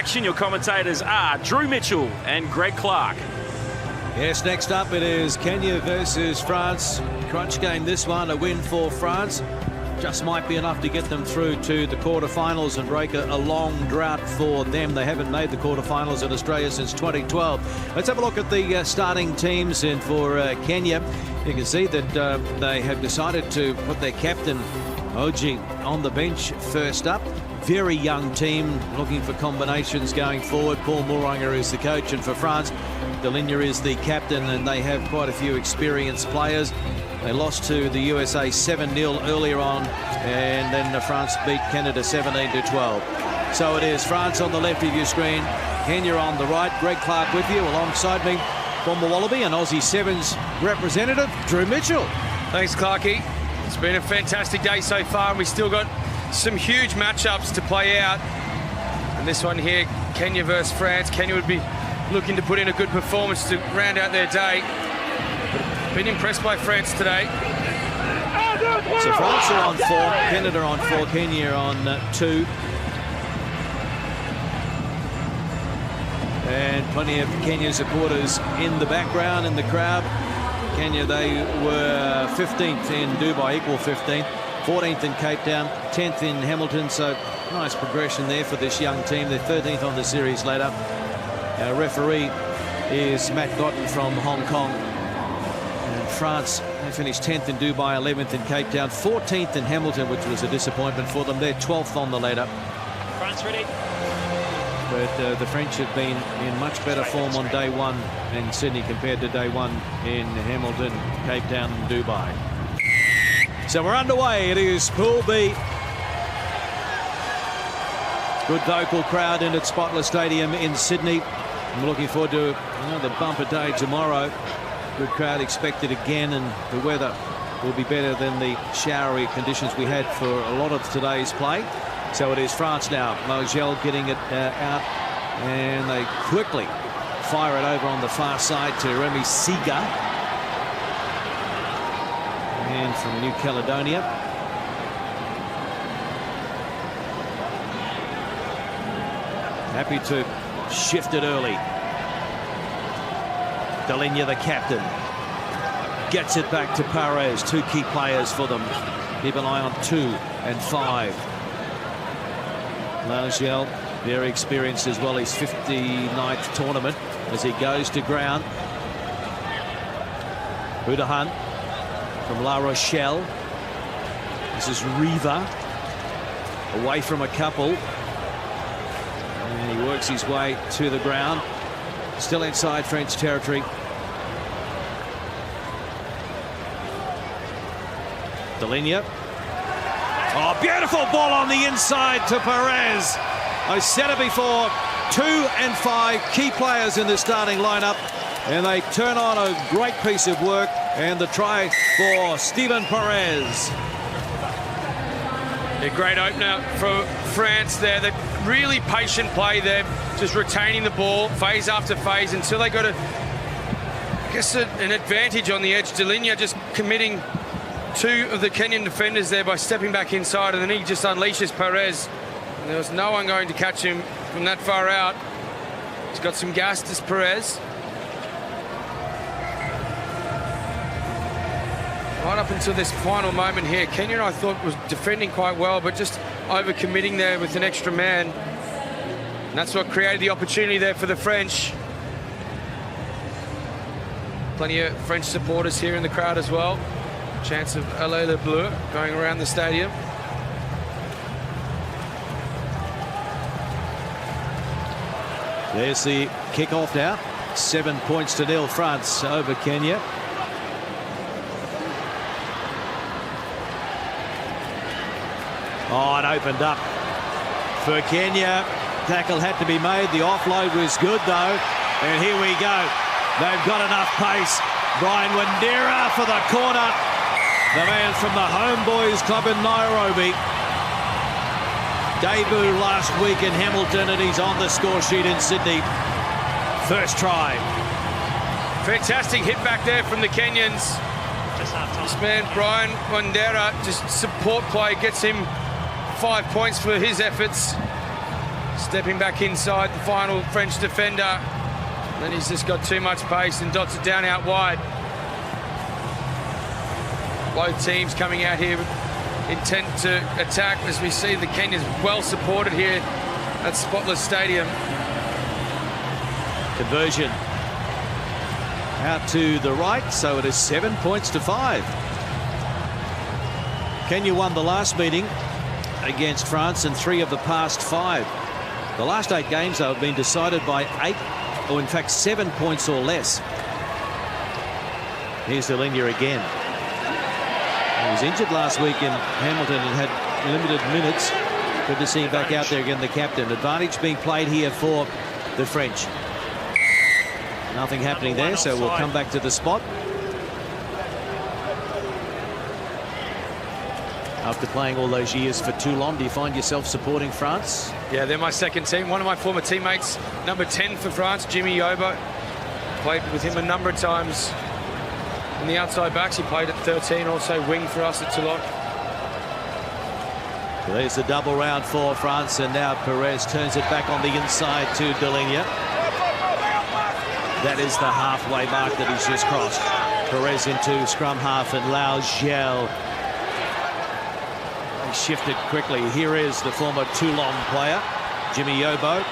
action. Your commentators are Drew Mitchell and Greg Clark. Yes, next up it is Kenya versus France. Crunch game this one, a win for France. Just might be enough to get them through to the quarterfinals and break a long drought for them. They haven't made the quarterfinals in Australia since 2012. Let's have a look at the starting teams. And for Kenya, you can see that they have decided to put their captain Oji on the bench first up. Very young team, looking for combinations going forward. Paul Mouranger is the coach, and for France, Delinia is the captain, and they have quite a few experienced players. They lost to the USA 7-0 earlier on, and then France beat Canada 17-12. So it is France on the left of your screen, Kenya on the right. Greg Clark with you, alongside me, former Wallaby and Aussie Sevens representative, Drew Mitchell. Thanks, Clarkie. It's been a fantastic day so far, and we still got some huge matchups to play out. And this one here, Kenya versus France. Kenya would be looking to put in a good performance to round out their day. Been impressed by France today. So France are on 4, Canada on 4, Kenya on 2. And plenty of Kenya supporters in the background, in the crowd. Kenya, they were 15th in Dubai, equal 15th. 14th in Cape Town, 10th in Hamilton, so nice progression there for this young team. They're 13th on the series ladder. Our referee is Matt Gotten from Hong Kong. And France, they finished 10th in Dubai, 11th in Cape Town, 14th in Hamilton, which was a disappointment for them. They're 12th on the ladder. France ready. But the French have been in much better form on day one in Sydney compared to day one in Hamilton, Cape Town and Dubai. So we're underway. It is Pool B. Good vocal crowd in at Spotless Stadium in Sydney. I'm looking forward to another bumper day tomorrow. Good crowd expected again, and the weather will be better than the showery conditions we had for a lot of today's play. So it is France now. Mogel getting it out, and they quickly fire it over on the far side to Remy Siga. And from New Caledonia. Happy to shift it early. Delinia, the captain, gets it back to Perez. 2 key players for them. Keep an eye on 2 and 5. Laugel, very experienced as well. His 59th tournament as he goes to ground. Budahan from La Rochelle. This is Riva, away from a couple. And he works his way to the ground. Still inside French territory. Delinia. Oh, beautiful ball on the inside to Perez. I said it before, 2 and 5 key players in the starting lineup. And they turn on a great piece of work, and the try for Steven Perez. A great opener for France there. They really patient play there, just retaining the ball phase after phase until they got an advantage on the edge. Delinia just committing 2 of the Kenyan defenders there by stepping back inside, and then he just unleashes Perez. And there was no one going to catch him from that far out. He's got some gas, this Perez. Right up until this final moment here, Kenya, I thought, was defending quite well, but just over-committing there with an extra man. And that's what created the opportunity there for the French. Plenty of French supporters here in the crowd as well. Chance of Allez le Bleu going around the stadium. There's the kick-off now. 7 points to 0, France over Kenya. Oh, it opened up for Kenya. Tackle had to be made. The offload was good, though. And here we go. They've got enough pace. Brian Wandera for the corner. The man from the Homeboys Club in Nairobi. Debut last week in Hamilton, and he's on the score sheet in Sydney. First try. Fantastic hit back there from the Kenyans. This man, Brian Wandera, just support play, gets him 5 points for his efforts. Stepping back inside the final French defender. Then he's just got too much pace and dots it down out wide. Both teams coming out here intent to attack, as we see the Kenyans well supported here at Spotless Stadium. Conversion out to the right, so it is 7 points to 5. Kenya won the last meeting against France in 3 of the past 5. The last 8 games, though, have been decided by 8, or in fact 7 points or less. Here's Delinia again. He was injured last week in Hamilton and had limited minutes. Good to see him back out there again, the captain. Advantage being played here for the French. Nothing happening there, so we'll come back to the spot. After playing all those years for Toulon, do you find yourself supporting France? Yeah, they're my second team. One of my former teammates, number 10 for France, Jimmy Yobo. Played with him a number of times in the outside backs. He played at 13, also wing for us at Toulon. There's the double round for France, and now Perez turns it back on the inside to Delinia. That is the halfway mark that he's just crossed. Perez into scrum half, and Lau Giel. He shifted quickly. Here is the former Toulon player, Jimmy Yobo.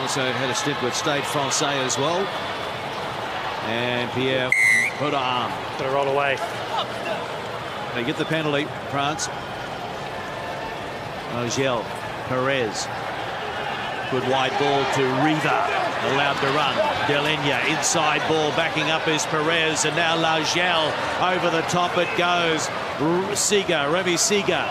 Also had a stint with Stade Francais as well. And Pierre Podard. Gonna roll away. They get the penalty, France. Giel, Perez. Good wide ball to Riva. Allowed to run. Delinia, inside ball, backing up is Perez, and now La Giel over the top it goes. Remy Siga,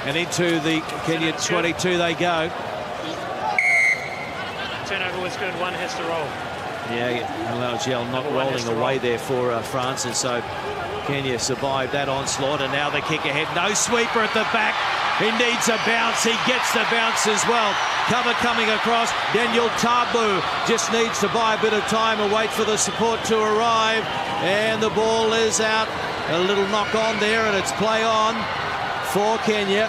and into the Kenya 22 they go. Turnover was good, one has to roll. Yeah, La Giel not rolling away there for France, and so Kenya survived that onslaught, and now the kick ahead. No sweeper at the back. He needs a bounce. He gets the bounce as well. Cover coming across. Daniel Tabu just needs to buy a bit of time and wait for the support to arrive. And the ball is out. A little knock on there, and it's play on for Kenya.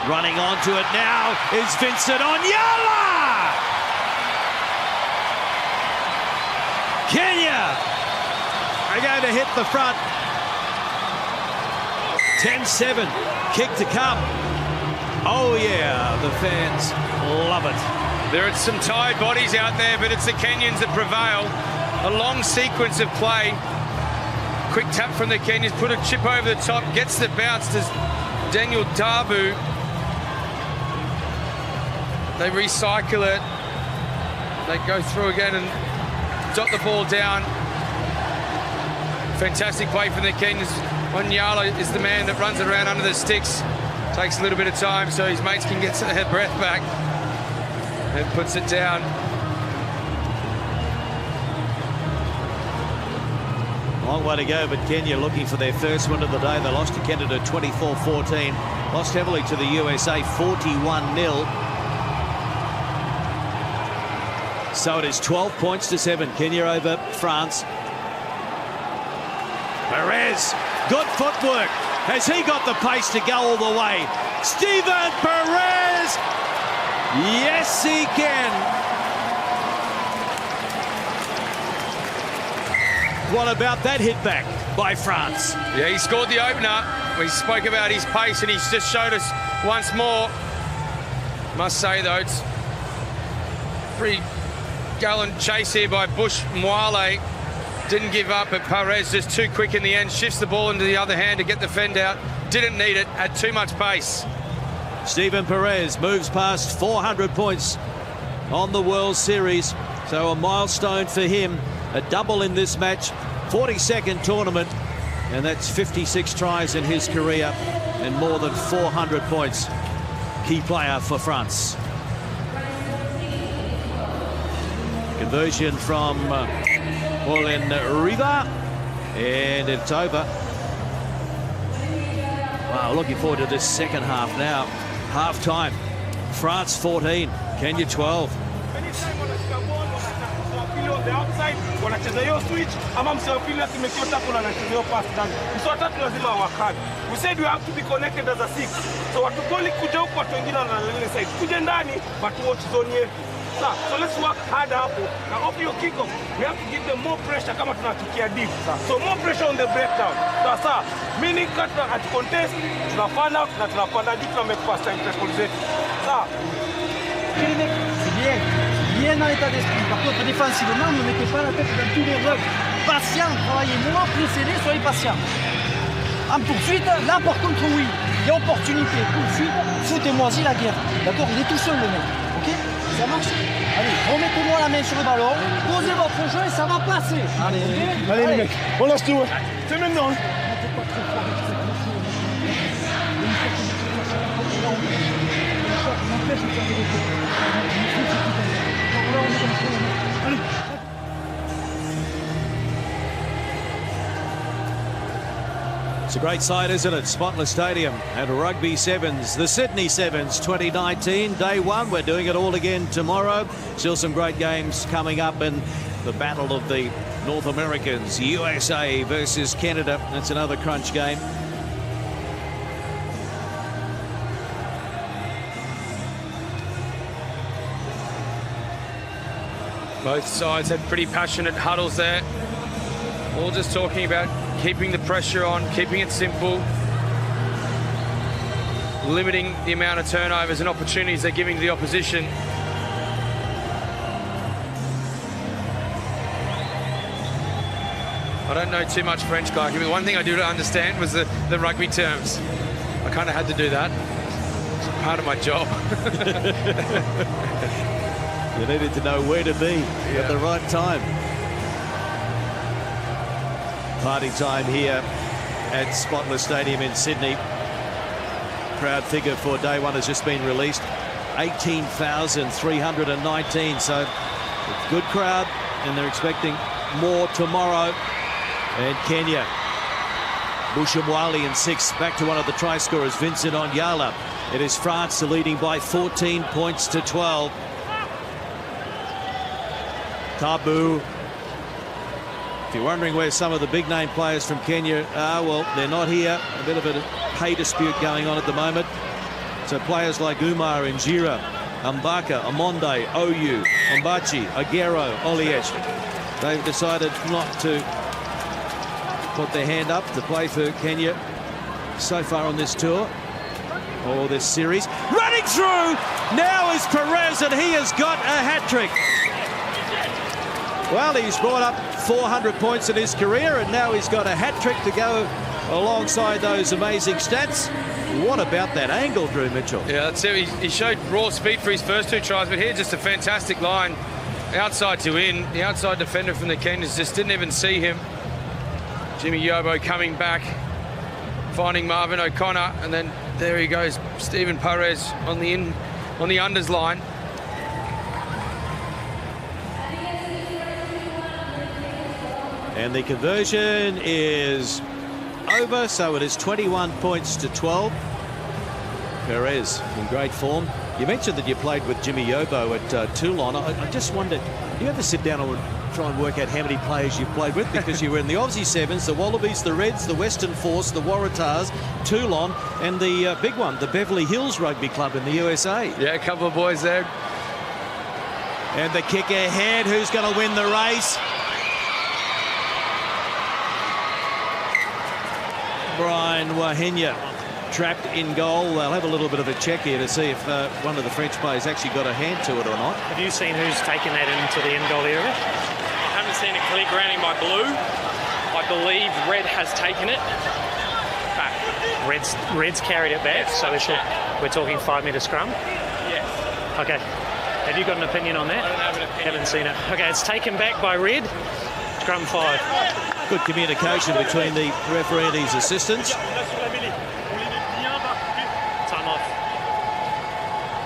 Running onto it now is Vincent Onyala. Kenya are going to hit the front. 10-7, kick to come. Oh yeah, the fans love it. There are some tired bodies out there, but it's the Kenyans that prevail. A long sequence of play. Quick tap from the Kenyans, put a chip over the top, gets the bounce to Daniel Tabu. They recycle it. They go through again and dot the ball down. Fantastic play from the Kenyans. Onyala is the man that runs it around under the sticks. Takes a little bit of time so his mates can get their breath back. And puts it down. Long way to go, but Kenya looking for their first win of the day. They lost to Canada 24-14. Lost heavily to the USA 41-0. So it is 12 points to 7. Kenya over France. Perez, good footwork. Has he got the pace to go all the way? Steven Perez! Yes, he can. What about that hit back by France? Yeah, he scored the opener. We spoke about his pace, and he's just showed us once more. Must say, though, it's pretty gallant chase here by Bush Mwale. Didn't give up, but Perez just too quick in the end. Shifts the ball into the other hand to get the fend out. Didn't need it, had too much pace. Steven Perez moves past 400 points on the World Series. So a milestone for him. A double in this match. 42nd tournament. And that's 56 tries in his career and more than 400 points. Key player for France. Conversion from Paulin Riva, and it's over. Wow, looking forward to this second half now. Half time. France 14, Kenya 12. pili on the outside wanacheza hiyo switch, ama msee wa pili akimekiwa tackle anacheza hiyo pass ndani. Msee wa tatu lazima wakane. We said we have to be connected as a six. So watu goli kuja huko, watu wengine wanalele side. Kuja ndani but watch zone yetu. So let's work hard hapo. Now off your kick-off, we have to give them more pressure kama tunatukia deep. So more pressure on the breakdown. Sasa, meaning cut at contest, tunafana na tunapanda juu, tuna make fast time tackle zetu. Ça. C'est bien dans l'état d'esprit. Par contre, défensivement, ne mettez pas la tête dans tous les rugs. Patient, travaillez moins, précédez, soyez patient. En poursuite, là par contre, oui, il y a opportunité. Poursuite, foutez-moi-y la guerre. D'accord, il est tout seul le mec. Ok? Ça marche? Allez, remettez-moi la main sur le ballon, posez votre jeu et ça va passer. Allez, okay? Allez les mecs, on lâche tout. C'est maintenant. It's a great sight, isn't it? Spotless Stadium at Rugby Sevens, the Sydney Sevens 2019, day one. We're doing it all again tomorrow. Still some great games coming up in the battle of the North Americans, USA versus Canada. That's another crunch game. Both sides had pretty passionate huddles there. All just talking about keeping the pressure on, keeping it simple, limiting the amount of turnovers and opportunities they're giving to the opposition. I don't know too much French, Clark. The one thing I do understand was the rugby terms. I kind of had to do that. It's part of my job. You needed to know where to be at the right time. Party time here at Spotless Stadium in Sydney. Crowd figure for day one has just been released. 18,319. So a good crowd, and they're expecting more tomorrow. And Kenya, Bushamwali in 6, back to one of the try scorers, Vincent Onyala. It is France leading by 14 points to 12. Tabu. If you're wondering where some of the big name players from Kenya are, well, they're not here. A bit of a pay dispute going on at the moment. So players like Umar Injira, Mbaka, Amonde, Oyu, Mbachi, Aguero, Oliech, they've decided not to put their hand up to play for Kenya so far on this tour or this series. Running through now is Perez, and he has got a hat-trick. Well, he's brought up 400 points in his career, and now he's got a hat-trick to go alongside those amazing stats. What about that angle, Drew Mitchell? Yeah, that's it. He showed raw speed for his first two tries, but here just a fantastic line. Outside to in. The outside defender from the Kenyans just didn't even see him. Jimmy Yobo coming back, finding Marvin O'Connor, and then there he goes, Stephen Perez on the unders line. And the conversion is over, so it is 21 points to 12. Perez in great form. You mentioned that you played with Jimmy Yobo at Toulon. I just wondered, do you ever sit down and try and work out how many players you've played with? Because you were in the Aussie Sevens, the Wallabies, the Reds, the Western Force, the Waratahs, Toulon, and the big one, the Beverly Hills Rugby Club in the USA. Yeah, a couple of boys there. And the kick ahead, who's going to win the race? Brian Wahinya trapped in goal. They'll have a little bit of a check here to see if one of the French players actually got a hand to it or not. Have you seen who's taken that into the end goal area? I haven't seen a clear grounding by blue. I believe red has taken it. Red's carried it back, so we're talking 5-metre scrum? Yes. Okay. Have you got an opinion on that? I don't have an opinion. Haven't seen it. Okay, it's taken back by red. Scrum 5. Good communication between the referee and his assistants. Time off.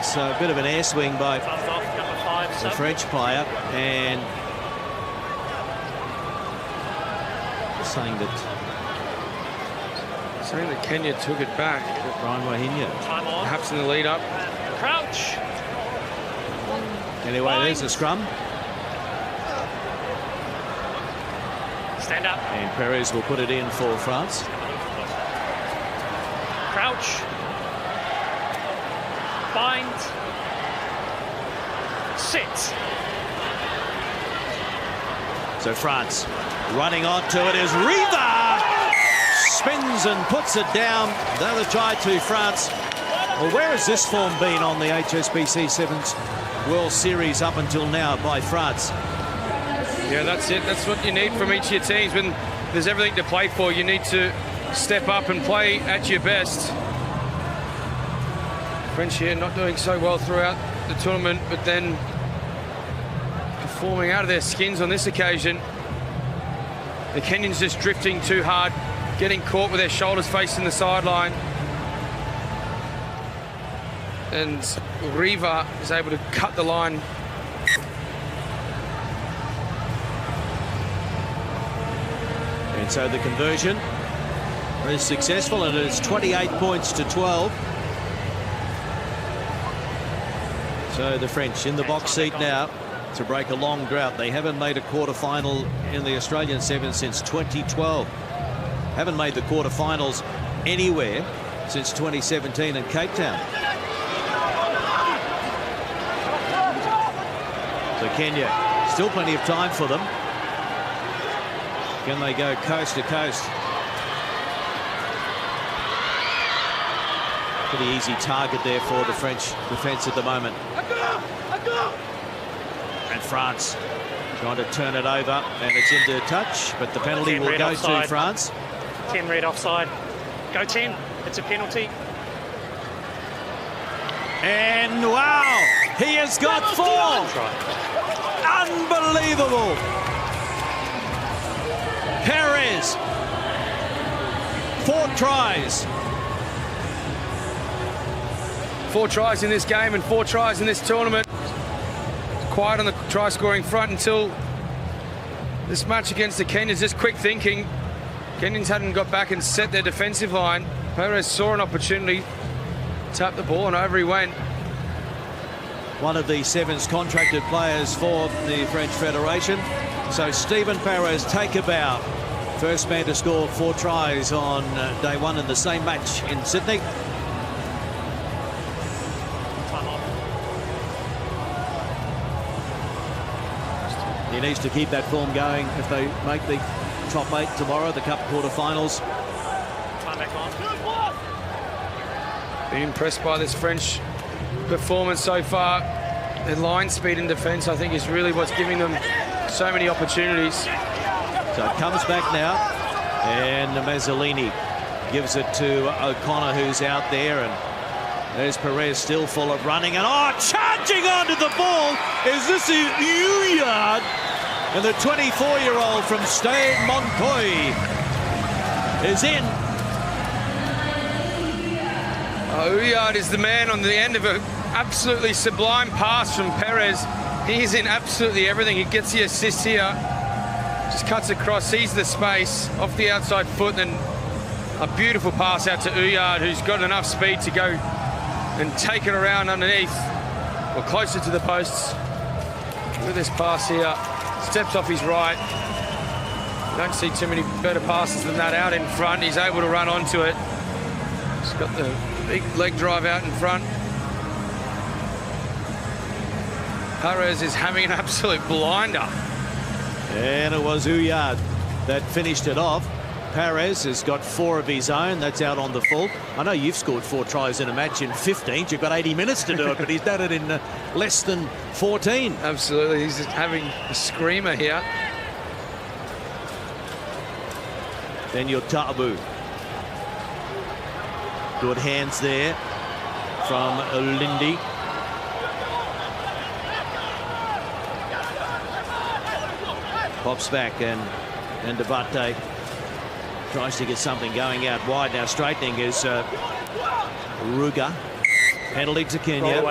So a bit of an air swing by Time's off. Number 5. the French player, and saying that Kenya took it back. Brian Wahinya. Time on. Perhaps in the lead up. Crouch. Anyway, there's a scrum. Stand up. And Perez will put it in for France. Crouch. Bind. Sit. So France running onto it is Riva. Spins and puts it down. Another try to France. Well, where has this form been on the HSBC Sevens World Series up until now by France? Yeah, that's it. That's what you need from each of your teams. When there's everything to play for, you need to step up and play at your best. French here not doing so well throughout the tournament, but then performing out of their skins on this occasion. The Kenyans just drifting too hard, getting caught with their shoulders facing the sideline. And Riva is able to cut the line. And so the conversion is successful, and it's 28 points to 12. So the French in the box seat now to break a long drought. They haven't made a quarter-final in the Australian Sevens since 2012. Haven't made the quarter-finals anywhere since 2017 in Cape Town. So Kenya, still plenty of time for them. Can they go coast to coast? Pretty easy target there for the French defence at the moment. And France trying to turn it over, and it's into touch, but the penalty will go to France. 10 red offside. Go 10. It's a penalty. And wow, he has got 4. Unbelievable. Perez, 4 tries. 4 tries in this game and 4 tries in this tournament. Quiet on the try scoring front until this match against the Kenyans. Just quick thinking. Kenyans hadn't got back and set their defensive line. Perez saw an opportunity, tapped the ball, and over he went. One of the Sevens contracted players for the French Federation. So Stephen Perez, take a bow. First man to score 4 tries on day 1 in the same match in Sydney. He needs to keep that form going if they make the top 8 tomorrow, the Cup quarterfinals. Time back on. Been impressed by this French performance so far. Their line speed in defence, I think, is really what's giving them so many opportunities. So it comes back now, and Mazzolini gives it to O'Connor, who's out there, and there's Perez still full of running, and charging onto the ball is this Uyard, and the 24-year-old from Stade Montoy is in. Uyard is the man on the end of an absolutely sublime pass from Perez. He's in absolutely everything. He gets the assist here, just cuts across, sees the space off the outside foot, and a beautiful pass out to Uyard, who's got enough speed to go and take it around underneath, or closer to the posts. Look at this pass here. Steps off his right. You don't see too many better passes than that out in front. He's able to run onto it. He's got the big leg drive out in front. Perez is having an absolute blinder. And it was Uyard that finished it off. Perez has got 4 of his own. That's out on the full. I know you've scored 4 tries in a match in 15. You've got 80 minutes to do it, but he's done it in less than 14. Absolutely. He's having a screamer here. Then your Tabu. Good hands there from Lindy. Pops back, and Debate tries to get something going out wide. Now straightening is Ruga. Penalty to Kenya.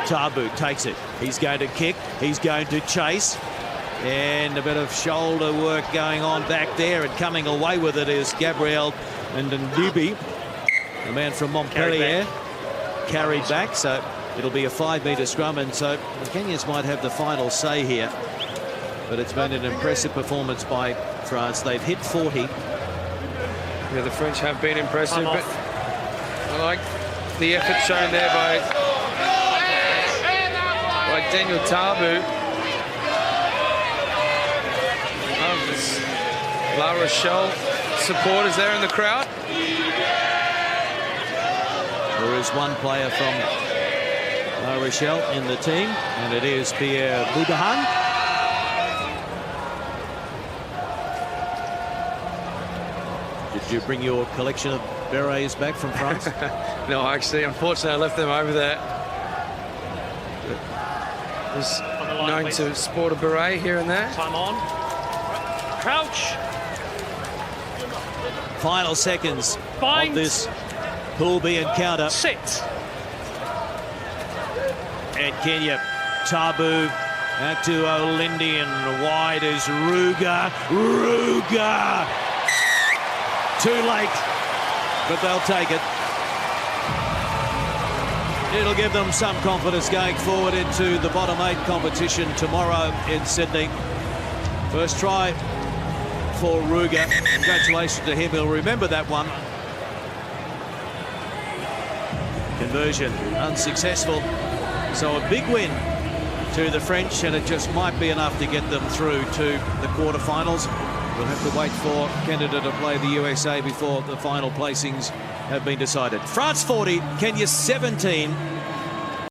Tabu takes it. He's going to kick. He's going to chase. And a bit of shoulder work going on back there, and coming away with it is Gabriel Ndubi, the man from Montpellier, carried back. So it'll be a 5-metre scrum, and so the Kenyans might have the final say here. but it's been an impressive performance by France. They've hit 40. Yeah, the French have been impressive, but I like the effort shown there by Daniel Tabu. La Rochelle supporters there in the crowd. There is one player from La Rochelle in the team, and it is Pierre Boudahan. Did you bring your collection of berets back from France? No, actually, unfortunately, I left them over there. I was known to sport a beret here and there. Time on. Crouch. Final seconds Bind. of this Pool B encounter. Sit. And Kenya, Tabu out to Olindi, and wide is Ruga. Ruga! Too late, but they'll take it. It'll give them some confidence going forward into the bottom 8 competition tomorrow in Sydney. First try for Ruga. Congratulations to him. He'll remember that one. Conversion unsuccessful. So a big win to the French, and it just might be enough to get them through to the quarterfinals. We'll have to wait for Canada to play the USA before the final placings have been decided. France 40, Kenya 17.